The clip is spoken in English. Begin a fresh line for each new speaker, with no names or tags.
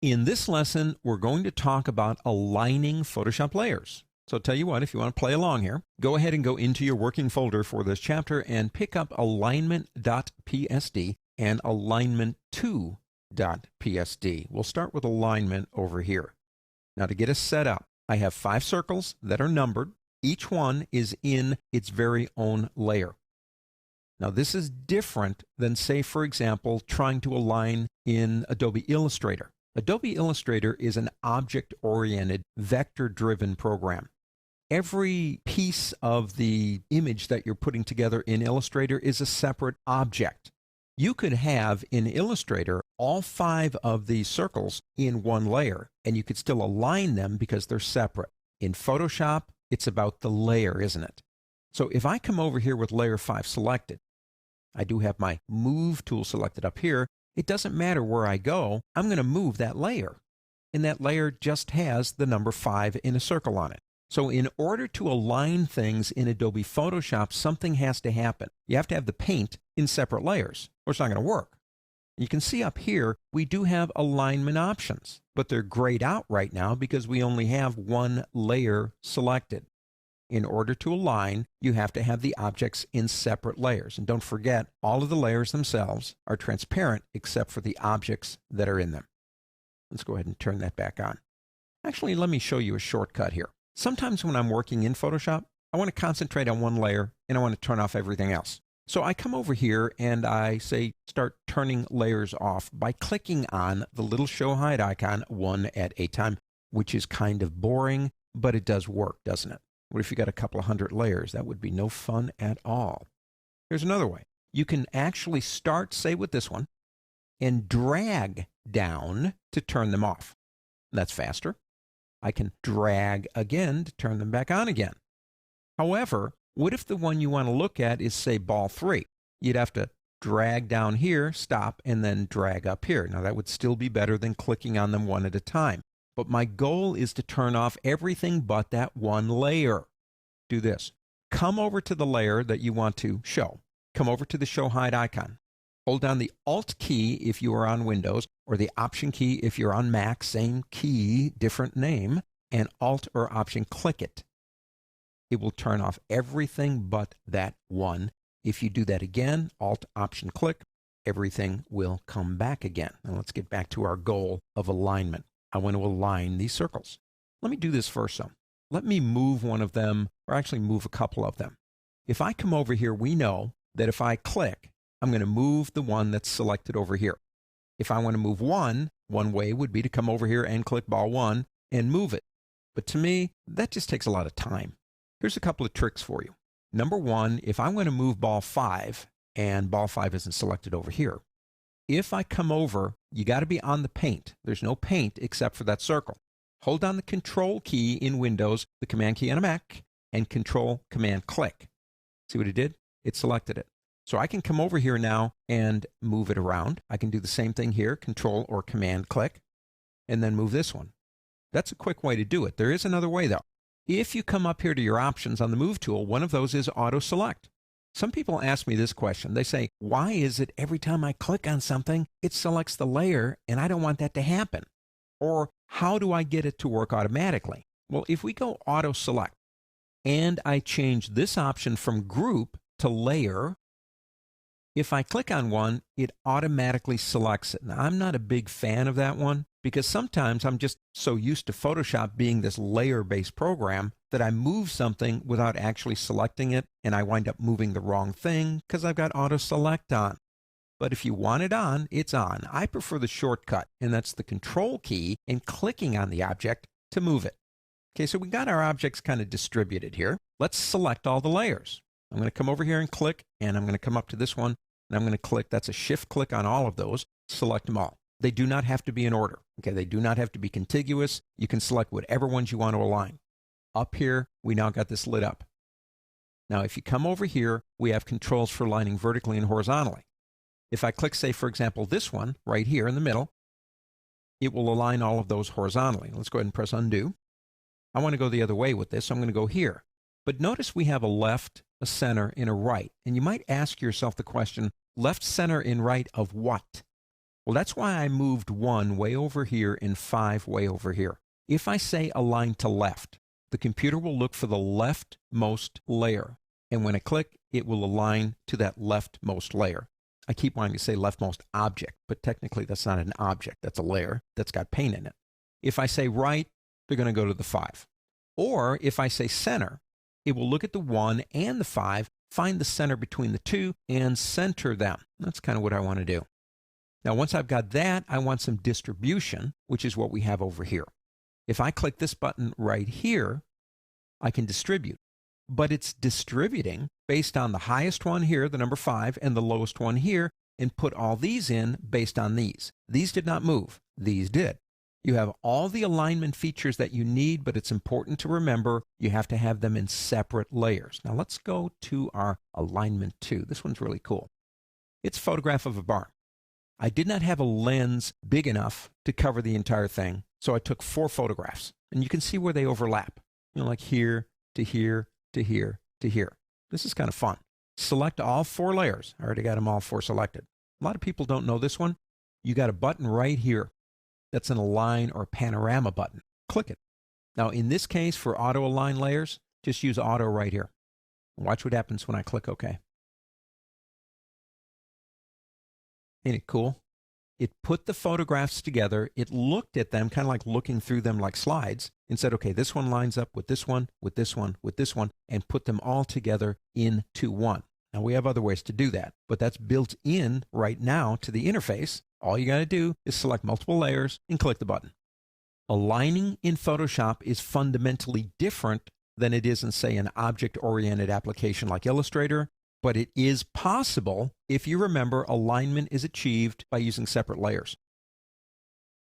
In this lesson, we're going to talk about aligning Photoshop layers. So tell you what, if you want to play along here, go ahead and go into your working folder for this chapter and pick up alignment.psd and alignment2.psd. We'll start with alignment over here. Now to get us set up, I have 5 circles that are numbered. Each one is in its very own layer. Now this is different than, say, for example, trying to align in Adobe Illustrator. Adobe Illustrator is an object-oriented, vector-driven program. Every piece of the image that you're putting together in Illustrator is a separate object. You could have in Illustrator all 5 of these circles in one layer, and you could still align them because they're separate. In Photoshop, it's about the layer, isn't it? So if I come over here with layer 5 selected, I do have my Move tool selected up here. It doesn't matter where I go, I'm going to move that layer. And that layer just has the number 5 in a circle on it. So in order to align things in Adobe Photoshop, something has to happen. You have to have the paint in separate layers, or it's not going to work. You can see up here, we do have alignment options, but they're grayed out right now because we only have one layer selected. In order to align, you have to have the objects in separate layers. And don't forget, all of the layers themselves are transparent except for the objects that are in them. Let's go ahead and turn that back on. Actually, let me show you a shortcut here. Sometimes when I'm working in Photoshop, I want to concentrate on one layer and I want to turn off everything else. So I come over here and I say start turning layers off by clicking on the little show hide icon one at a time, which is kind of boring, but it does work, doesn't it? What if you got a couple of hundred layers? That would be no fun at all. Here's another way. You can actually start, say, with this one and drag down to turn them off. That's faster. I can drag again to turn them back on again. However, what if the one you want to look at is, say, ball 3? You'd have to drag down here, stop, and then drag up here. Now, that would still be better than clicking on them one at a time. But my goal is to turn off everything but that one layer. Do this. Come over to the layer that you want to show. Come over to the Show Hide icon. Hold down the Alt key if you are on Windows, or the Option key if you're on Mac, same key, different name, and Alt or Option click it. It will turn off everything but that one. If you do that again, Alt, Option, click, everything will come back again. Now let's get back to our goal of alignment. I want to align these circles. Let me do this first, though. Let me move one of them, or actually move a couple of them. If I come over here, we know that if I click, I'm going to move the one that's selected over here. If I want to move one way would be to come over here and click ball 1 and move it. But to me, that just takes a lot of time. Here's a couple of tricks for you. Number 1, if I want to move ball 5, and ball 5 isn't selected over here, if I come over, you got to be on the paint. There's no paint except for that circle. Hold down the Control key in Windows, the Command key on a Mac, and Control, Command, click. See what it did? It selected it. So I can come over here now and move it around. I can do the same thing here, Control or Command, click, and then move this one. That's a quick way to do it. There is another way, though. If you come up here to your options on the Move tool, one of those is Auto Select. Some people ask me this question. They say, why is it every time I click on something, it selects the layer, and I don't want that to happen? Or how do I get it to work automatically? Well, if we go Auto Select, and I change this option from Group to Layer, if I click on one, it automatically selects it. Now, I'm not a big fan of that one because sometimes I'm just so used to Photoshop being this layer-based program that I move something without actually selecting it, and I wind up moving the wrong thing because I've got Auto Select on. But if you want it on, it's on. I prefer the shortcut, and that's the Control key and clicking on the object to move it. Okay, so we got our objects kind of distributed here. Let's select all the layers. I'm going to come over here and click, and I'm going to come up to this one, and I'm going to click. That's a shift click on all of those. Select them all. They do not have to be in order. Okay, they do not have to be contiguous. You can select whatever ones you want to align. Up here, we now got this lit up. Now, if you come over here, we have controls for aligning vertically and horizontally. If I click, say, for example, this one right here in the middle, it will align all of those horizontally. Let's go ahead and press undo. I want to go the other way with this, so I'm going to go here. But notice we have a left, a center, and a right. And you might ask yourself the question, left, center, and right of what? Well, that's why I moved 1 way over here and 5 way over here. If I say align to left, the computer will look for the leftmost layer. And when I click, it will align to that leftmost layer. I keep wanting to say leftmost object, but technically that's not an object. That's a layer that's got paint in it. If I say right, they're going to go to the 5. Or if I say center, it will look at the 1 and the 5, find the center between the 2, and center them. That's kind of what I want to do. Now, once I've got that, I want some distribution, which is what we have over here. If I click this button right here, I can distribute. But it's distributing based on the highest one here, the number 5, and the lowest one here, and put all these in based on these. These did not move. These did. You have all the alignment features that you need, but it's important to remember you have to have them in separate layers. Now let's go to our alignment 2. This one's really cool. It's a photograph of a barn. I did not have a lens big enough to cover the entire thing, so I took 4 photographs. And you can see where they overlap. Like here to here to here to here. This is kind of fun. Select all 4 layers. I already got them all 4 selected. A lot of people don't know this one. You got a button right here. That's an align or panorama button. Click it. Now, in this case, for auto align layers, just use auto right here. Watch what happens when I click OK. Ain't it cool? It put the photographs together. It looked at them, kind of like looking through them like slides, and said, okay, this one lines up with this one, with this one, with this one, and put them all together into one. Now, we have other ways to do that, but that's built in right now to the interface. All you got to do is select multiple layers and click the button. Aligning in Photoshop is fundamentally different than it is in, say, an object-oriented application like Illustrator, but it is possible if you remember alignment is achieved by using separate layers.